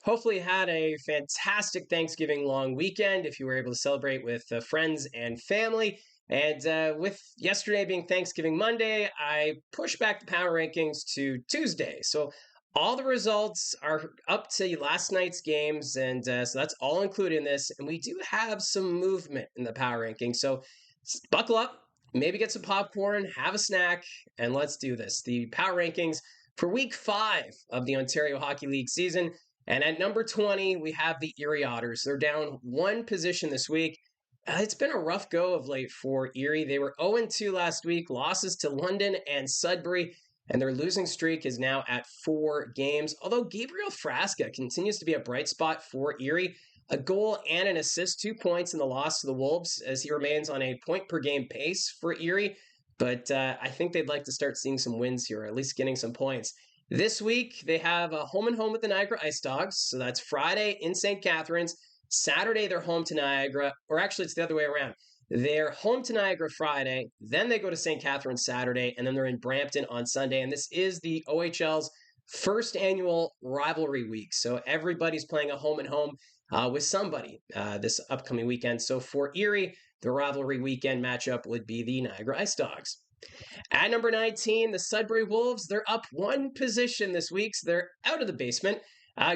Hopefully, you had a fantastic Thanksgiving long weekend if you were able to celebrate with friends and family. And with yesterday being Thanksgiving Monday, I pushed back the power rankings to Tuesday. So all the results are up to last night's games, and so that's all included in this. And we do have some movement in the power ranking. So buckle up, maybe get some popcorn, have a snack, and let's do this. The power rankings for week 5 of the Ontario Hockey League season. And at number 20, we have the Erie Otters. They're down one position this week. It's been a rough go of late for Erie. They were 0-2 last week, losses to London and Sudbury, and their losing streak is now at 4 games. Although Gabriel Frasca continues to be a bright spot for Erie, a goal and an assist, 2 points in the loss to the Wolves, as he remains on a point per game pace for Erie. But I think they'd like to start seeing some wins here, or at least getting some points. This week, they have a home and home with the Niagara Ice Dogs. So that's Friday in St. Catharines. Saturday, they're home to Niagara. Or actually, it's the other way around. They're home to Niagara Friday. Then they go to St. Catharines Saturday. And then they're in Brampton on Sunday. And this is the OHL's first annual rivalry week. So everybody's playing a home and home with somebody this upcoming weekend. So for Erie, the rivalry weekend matchup would be the Niagara Ice Dogs. At number 19, the Sudbury Wolves. They're up one position this week, so they're out of the basement.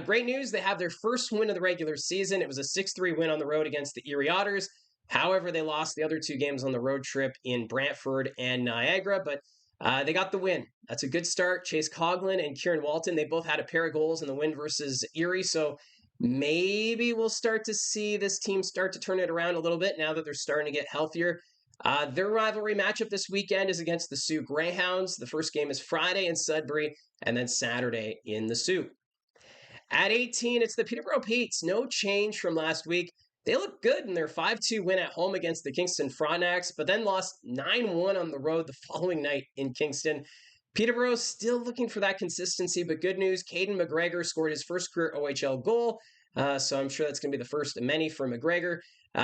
Great news, they have their first win of the regular season. It was a 6-3 win on the road against the Erie Otters. However, they lost the other 2 games on the road trip in Brantford and Niagara, but they got the win. That's a good start. Chase Coughlin and Kieran Walton, they both had a pair of goals in the win versus Erie, so maybe we'll start to see this team start to turn it around a little bit now that they're starting to get healthier. Their rivalry matchup this weekend is against the Sioux Greyhounds. The first game is Friday in Sudbury, and then Saturday in the Sioux. At 18, it's the Peterborough Petes. No change from last week. They look good in their 5-2 win at home against the Kingston Frontenacs, but then lost 9-1 on the road the following night in Kingston. Peterborough still looking for that consistency, but good news, Caden McGregor scored his first career OHL goal, so I'm sure that's going to be the first of many for McGregor.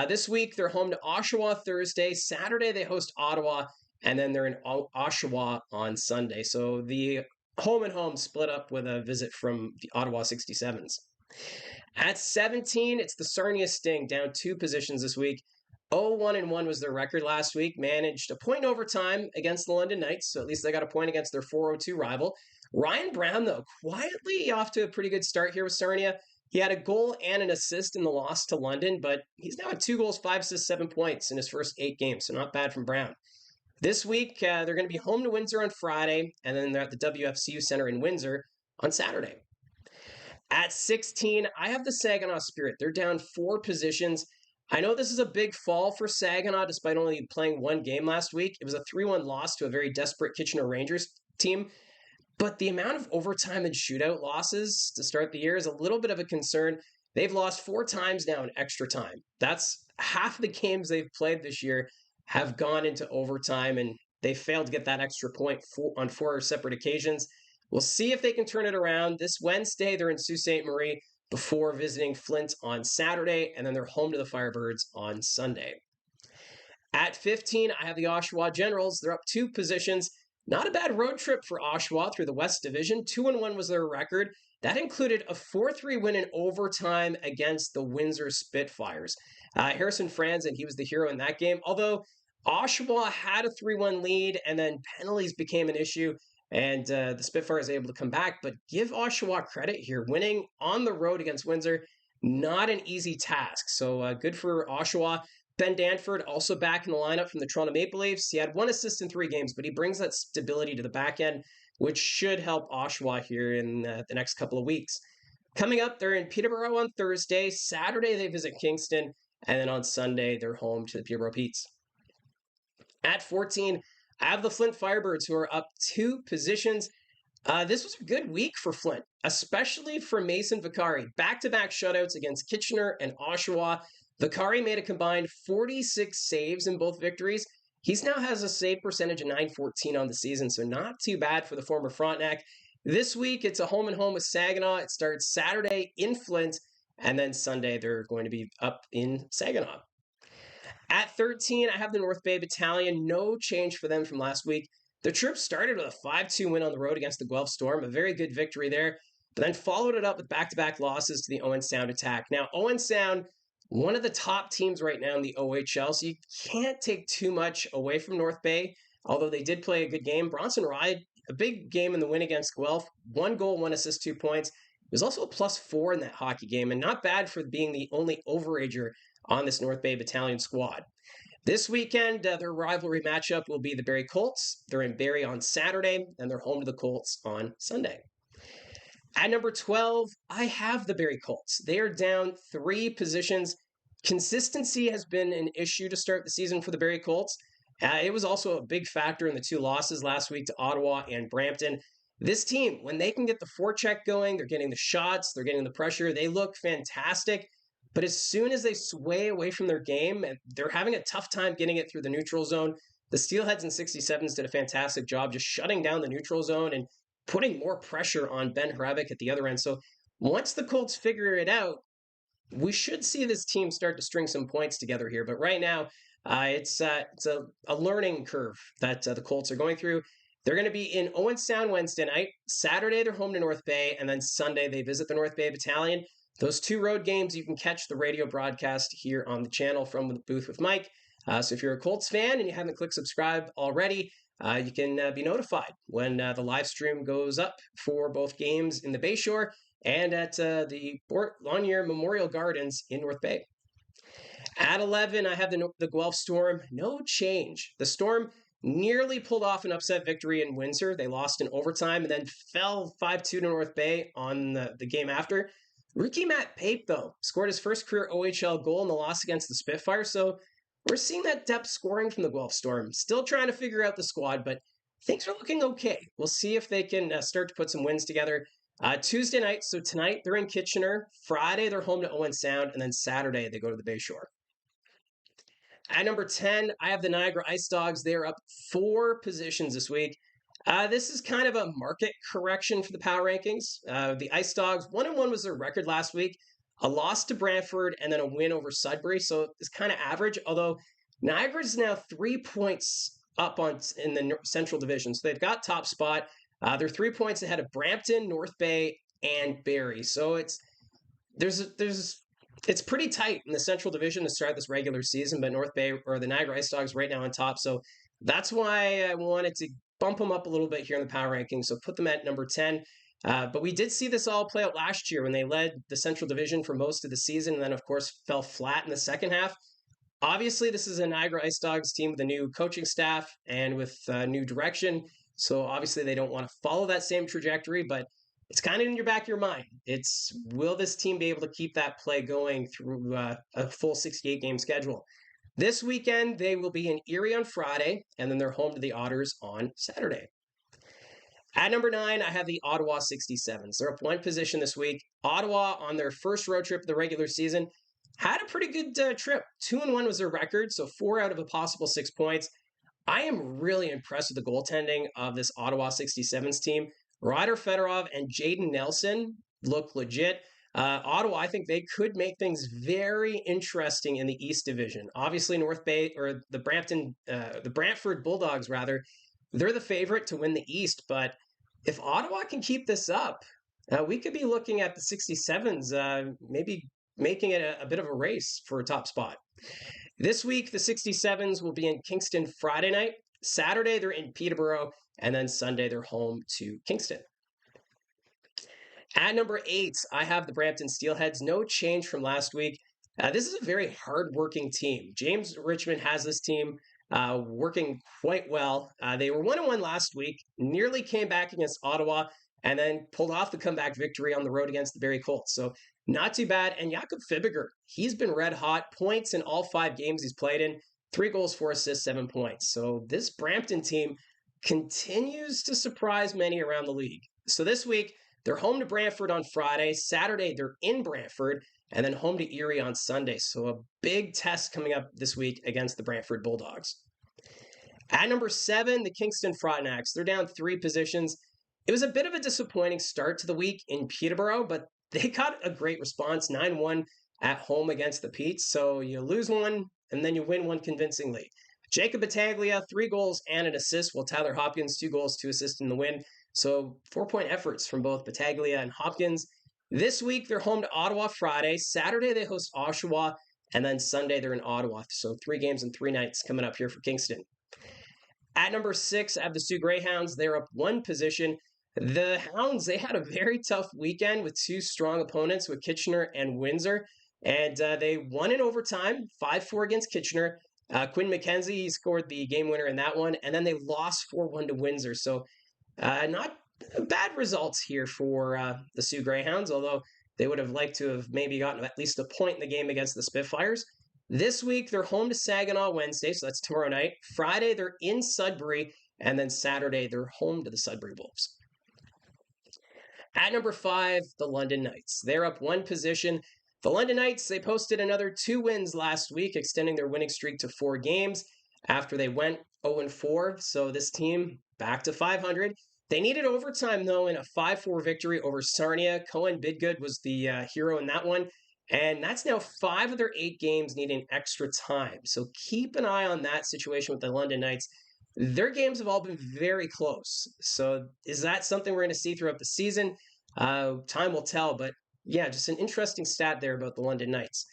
This week, they're home to Oshawa Thursday. Saturday, they host Ottawa, and then they're in Oshawa on Sunday. So the home and home split up with a visit from the Ottawa 67s. At 17, it's the Sarnia Sting, down 2 positions this week. 0-1-1 was their record last week, managed a point in overtime against the London Knights, so at least they got a point against their 4-2 rival. Ryan Brown, though, quietly off to a pretty good start here with Sarnia. He had a goal and an assist in the loss to London, but he's now at 2 goals, 5 assists, 7 points in his first 8 games, so not bad from Brown. This week, they're going to be home to Windsor on Friday, and then they're at the WFCU Center in Windsor on Saturday. At 16, I have the Saginaw Spirit. They're down 4 positions. I know this is a big fall for Saginaw, despite only playing 1 game last week. It was a 3-1 loss to a very desperate Kitchener Rangers team. But the amount of overtime and shootout losses to start the year is a little bit of a concern. They've lost 4 times now in extra time. That's half the games they've played this year have gone into overtime, and they failed to get that extra point on 4 separate occasions. We'll see if they can turn it around. This Wednesday, they're in Sault Ste. Marie before visiting Flint on Saturday, and then they're home to the Firebirds on Sunday. At 15, I have the Oshawa Generals. They're up 2 positions. Not a bad road trip for Oshawa through the West Division. 2-1 was their record. That included a 4-3 win in overtime against the Windsor Spitfires. Harrison Franzen, he was the hero in that game. Although Oshawa had a 3-1 lead and then penalties became an issue and the Spitfires able to come back. But give Oshawa credit here. Winning on the road against Windsor, not an easy task. So good for Oshawa. Ben Danford also back in the lineup from the Toronto Maple Leafs. He had 1 assist in 3 games, but he brings that stability to the back end, which should help Oshawa here in the next couple of weeks. Coming up, they're in Peterborough on Thursday. Saturday, they visit Kingston. And then on Sunday, they're home to the Peterborough Petes. At 14, I have the Flint Firebirds, who are up 2 positions. This was a good week for Flint, especially for Mason Vicari. Back-to-back shutouts against Kitchener and Oshawa. Vicari made a combined 46 saves in both victories. He now has a save percentage of .914 on the season, so not too bad for the former Frontenac. This week, it's a home and home with Saginaw. It starts Saturday in Flint, and then Sunday, they're going to be up in Saginaw. At 13, I have the North Bay Battalion. No change for them from last week. The troops started with a 5-2 win on the road against the Guelph Storm, a very good victory there. but then followed it up with back-to-back losses to the Owen Sound attack. Now, Owen Sound, one of the top teams right now in the OHL, so you can't take too much away from North Bay, although they did play a good game. Bronson Ride, a big game in the win against Guelph, 1 goal, 1 assist, 2 points. It was also a +4 in that hockey game, and not bad for being the only overager on this North Bay Battalion squad. This weekend, their rivalry matchup will be the Barrie Colts. They're in Barrie on Saturday, and they're home to the Colts on Sunday. At number 12, I have the Barrie Colts. They are down 3 positions. Consistency has been an issue to start the season for the Barrie Colts. It was also a big factor in the 2 losses last week to Ottawa and Brampton. This team, when they can get the forecheck going, they're getting the shots, they're getting the pressure, they look fantastic. But as soon as they sway away from their game, they're having a tough time getting it through the neutral zone. The Steelheads and 67s did a fantastic job just shutting down the neutral zone and putting more pressure on Ben Hrebeck at the other end. So once the Colts figure it out, we should see this team start to string some points together here. But right now, it's a learning curve that the Colts are going through. They're going to be in Owen Sound Wednesday night. Saturday, they're home to North Bay. And then Sunday, they visit the North Bay Battalion. Those 2 road games, you can catch the radio broadcast here on the channel from the Booth with Mike. So if you're a Colts fan and you haven't clicked subscribe already, you can be notified when the live stream goes up for both games in the Bayshore and at the Lanier Memorial Gardens in North Bay. At 11, I have the Guelph Storm. No change. The Storm nearly pulled off an upset victory in Windsor. They lost in overtime and then fell 5-2 to North Bay on the game after. Rookie Matt Pape, though, scored his first career OHL goal in the loss against the Spitfire, so we're seeing that depth scoring from the Guelph Storm. Still trying to figure out the squad, but things are looking okay. We'll see if they can start to put some wins together. Tuesday night, so tonight they're in Kitchener. Friday they're home to Owen Sound, and then Saturday they go to the Bayshore. At number 10, I have the Niagara Ice Dogs. They are up 4 positions this week. This is kind of a market correction for the power rankings. The Ice Dogs, 1-1 was their record last week, a loss to Brantford, and then a win over Sudbury. So it's kind of average, although Niagara is now 3 points up in the Central Division. So they've got top spot. They're 3 points ahead of Brampton, North Bay, and Barrie. So it's pretty tight in the Central Division to start this regular season, but North Bay or the Niagara Ice Dogs right now on top. So that's why I wanted to bump them up a little bit here in the power rankings. So put them at number 10. But we did see this all play out last year when they led the Central Division for most of the season and then, of course, fell flat in the second half. Obviously, this is a Niagara Ice Dogs team with a new coaching staff and with new direction. So obviously, they don't want to follow that same trajectory, but it's kind of in your back of your mind. Will this team be able to keep that play going through a full 68-game schedule? This weekend, they will be in Erie on Friday, and then they're home to the Otters on Saturday. At number 9, I have the Ottawa 67s. They're up 1 position this week. Ottawa, on their first road trip of the regular season, had a pretty good trip. 2-1 was their record, so 4 out of a possible 6 points. I am really impressed with the goaltending of this Ottawa 67s team. Ryder Fedorov and Jaden Nelson look legit. Ottawa, I think they could make things very interesting in the East Division. Obviously, North Bay or the Brantford Bulldogs, rather, they're the favorite to win the East. But if Ottawa can keep this up, we could be looking at the 67s, maybe making it a bit of a race for a top spot. This week, the 67s will be in Kingston Friday night. Saturday, they're in Peterborough. And then Sunday, they're home to Kingston. At number 8, I have the Brampton Steelheads. No change from last week. This is a very hard-working team. James Richmond has this team working quite well. They were 1-1 last week, nearly came back against Ottawa, and then pulled off the comeback victory on the road against the Barrie Colts. So not too bad. And Jakob Fibiger, he's been red hot. Points in all 5 games he's played in. 3 goals, 4 assists, 7 points. So this Brampton team continues to surprise many around the league. So this week, they're home to Brantford on Friday. Saturday, they're in Brantford, and then home to Erie on Sunday. So a big test coming up this week against the Brantford Bulldogs. At number 7, the Kingston Frontenacs. They're down 3 positions. It was a bit of a disappointing start to the week in Peterborough, but they got a great response, 9-1 at home against the Petes. So you lose one, and then you win one convincingly. Jacob Battaglia, 3 goals and an assist, while Tyler Hopkins, 2 goals, 2 assists in the win. So 4-point efforts from both Battaglia and Hopkins. This week, they're home to Ottawa Friday. Saturday, they host Oshawa. And then Sunday, they're in Ottawa. So 3 games and 3 nights coming up here for Kingston. At number 6, I have the Sioux Greyhounds. They're up one position. The Hounds, they had a very tough weekend with 2 strong opponents with Kitchener and Windsor. And they won in overtime, 5-4 against Kitchener. Quinn McKenzie, he scored the game winner in that one. And then they lost 4-1 to Windsor. So not bad results here for the Sioux Greyhounds, although they would have liked to have maybe gotten at least a point in the game against the Spitfires. This week, they're home to Saginaw Wednesday, so that's tomorrow night. Friday, they're in Sudbury, and then Saturday, they're home to the Sudbury Wolves. At number 5, the London Knights. They're up one position. The London Knights, they posted another 2 wins last week, extending their winning streak to 4 games after they went 0-4. So this team back to 500. They needed overtime, though, in a 5-4 victory over Sarnia. Cohen Bidgood was the hero in that one. And that's now 5 of their 8 games needing extra time. So keep an eye on that situation with the London Knights. Their games have all been very close. So is that something we're going to see throughout the season? Time will tell. But yeah, just an interesting stat there about the London Knights.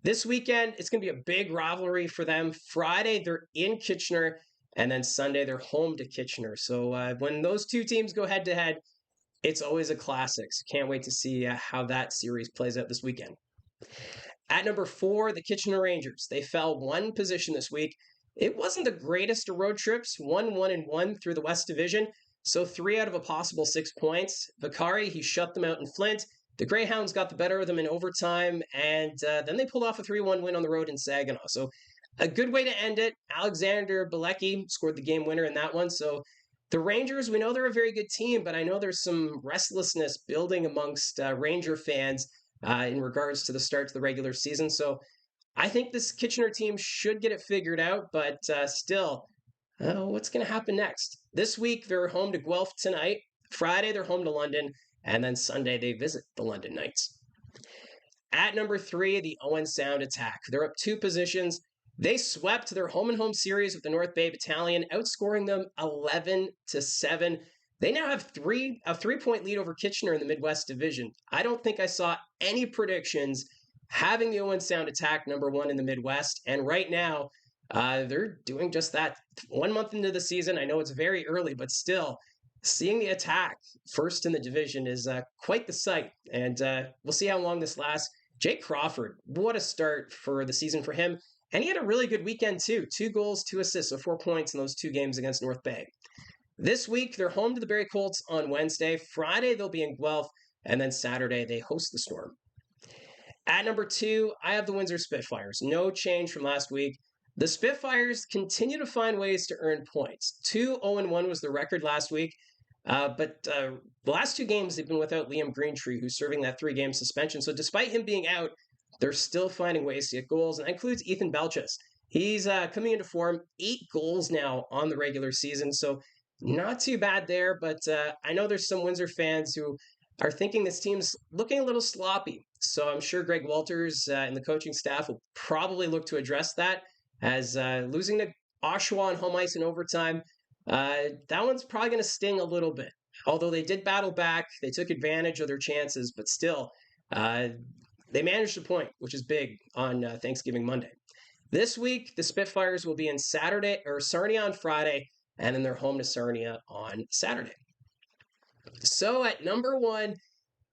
This weekend, it's going to be a big rivalry for them. Friday, they're in Kitchener. And then Sunday, they're home to Kitchener. So when those 2 teams go head-to-head, it's always a classic. So can't wait to see how that series plays out this weekend. At number 4, the Kitchener Rangers. They fell one position this week. It wasn't the greatest of road trips, 1-1-1 through the West Division, so 3 out of a possible 6 points. Vicari, he shut them out in Flint. The Greyhounds got the better of them in overtime, and then they pulled off a 3-1 win on the road in Saginaw. So a good way to end it. Alexander Bilecki scored the game winner in that one. So the Rangers, we know they're a very good team, but I know there's some restlessness building amongst Ranger fans in regards to the start to the regular season. So I think this Kitchener team should get it figured out, but still, what's going to happen next? This week, they're home to Guelph tonight. Friday, they're home to London. And then Sunday, they visit the London Knights. At number 3, the Owen Sound Attack. They're up 2 positions. They swept their home-and-home series with the North Bay Battalion, outscoring them 11-7. They now have a 3-point lead over Kitchener in the Midwest Division. I don't think I saw any predictions having the Owen Sound Attack number 1 in the Midwest. And right now, they're doing just that. 1 month into the season, I know it's very early, but still, seeing the Attack first in the division is quite the sight. And we'll see how long this lasts. Jake Crawford, what a start for the season for him. And he had a really good weekend, too. 2 goals, 2 assists, so 4 points in those 2 games against North Bay. This week, they're home to the Barrie Colts on Wednesday. Friday, they'll be in Guelph. And then Saturday, they host the Storm. At number 2, I have the Windsor Spitfires. No change from last week. The Spitfires continue to find ways to earn points. 2-0-1 was the record last week. But the last 2 games, they've been without Liam Greentree, who's serving that 3-game suspension. So despite him being out, they're still finding ways to get goals. And that includes Ethan Belches. He's coming into form, 8 goals now on the regular season. So not too bad there. But I know there's some Windsor fans who are thinking this team's looking a little sloppy. So I'm sure Greg Walters and the coaching staff will probably look to address that, as losing to Oshawa on home ice in overtime, that one's probably going to sting a little bit. Although they did battle back, they took advantage of their chances, but still, they managed a point, which is big on Thanksgiving Monday. This week, the Spitfires will be in Sarnia on Friday, and then they're home to Sarnia on Saturday. So at number 1,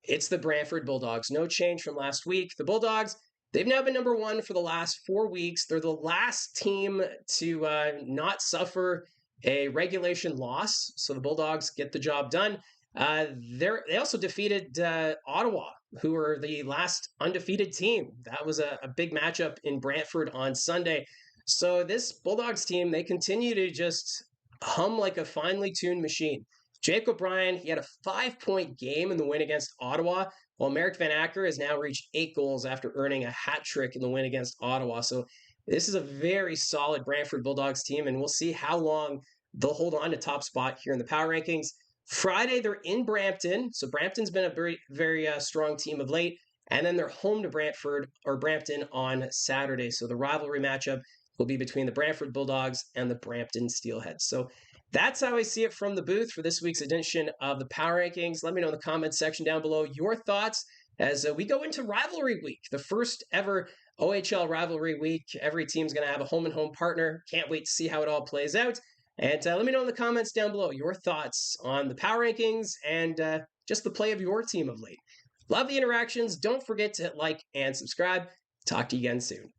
it's the Brantford Bulldogs. No change from last week. The Bulldogs, they've now been number 1 for the last 4 weeks. They're the last team to not suffer a regulation loss. So the Bulldogs get the job done. They also defeated Ottawa, who are the last undefeated team. That was a big matchup in Brantford on Sunday. So this Bulldogs team, they continue to just hum like a finely tuned machine. Jake O'Brien, he had a 5-point game in the win against Ottawa, while Merrick Van Acker has now reached 8 goals after earning a hat trick in the win against Ottawa. So this is a very solid Brantford Bulldogs team, and we'll see how long they'll hold on to top spot here in the power rankings. Friday, they're in Brampton. So Brampton's been a very, very strong team of late. And then they're home to Brampton on Saturday. So the rivalry matchup will be between the Brantford Bulldogs and the Brampton Steelheads. So That's how I see it from the booth for this week's edition of the Power Rankings. Let me know in the comments section down below your thoughts as we go into rivalry week, the first ever OHL rivalry week. Every team's going to have a home and home partner. Can't wait to see how it all plays out. And let me know in the comments down below your thoughts on the Power Rankings and just the play of your team of late. Love the interactions. Don't forget to hit like and subscribe. Talk to you again soon.